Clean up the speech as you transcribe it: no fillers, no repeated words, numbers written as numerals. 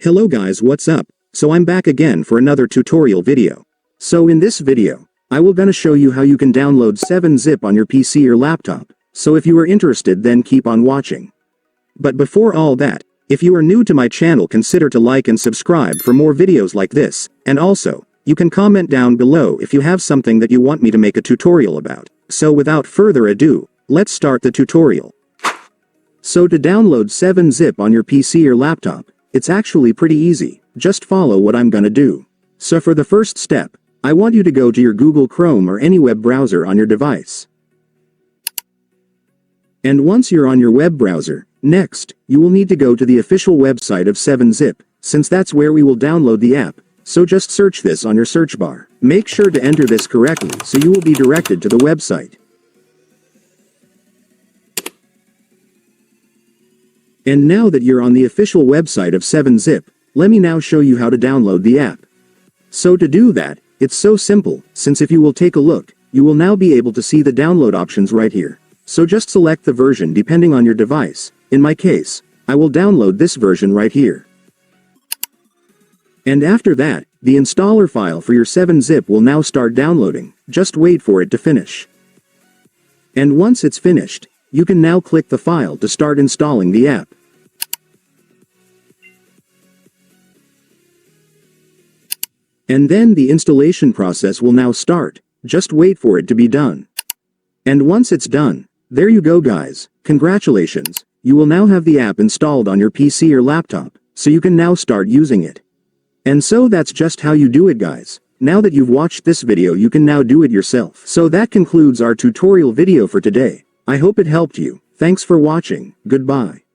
Hello guys, what's up? So I'm back again for another tutorial video. So in this video, I will gonna show you how you can download 7-zip on your PC or laptop. So if you are interested, then keep on watching. But before all that, if you are new to my channel, consider to like and subscribe for more videos like this, and also, you can comment down below if you have something that you want me to make a tutorial about. So without further ado, let's start the tutorial. So to download 7-zip on your PC or laptop, it's actually pretty easy. Just follow what I'm gonna do. So for the first step, I want you to go to your Google Chrome or any web browser on your device. And once you're on your web browser, next, you will need to go to the official website of 7-zip, since that's where we will download the app. So just search this on your search bar. Make sure to enter this correctly so you will be directed to the website. And now that you're on the official website of 7-zip, let me now show you how to download the app. So to do that, it's so simple, since if you will take a look, you will now be able to see the download options right here. So just select the version depending on your device. In my case, I will download this version right here. And after that, the installer file for your 7-zip will now start downloading. Just wait for it to finish. And once it's finished, you can now click the file to start installing the app. And then the installation process will now start. Just wait for it to be done. And once it's done, there you go guys, congratulations, you will now have the app installed on your PC or laptop, so you can now start using it. And so that's just how you do it guys. Now that you've watched this video, you can now do it yourself. So that concludes our tutorial video for today. I hope it helped you. Thanks for watching. Goodbye.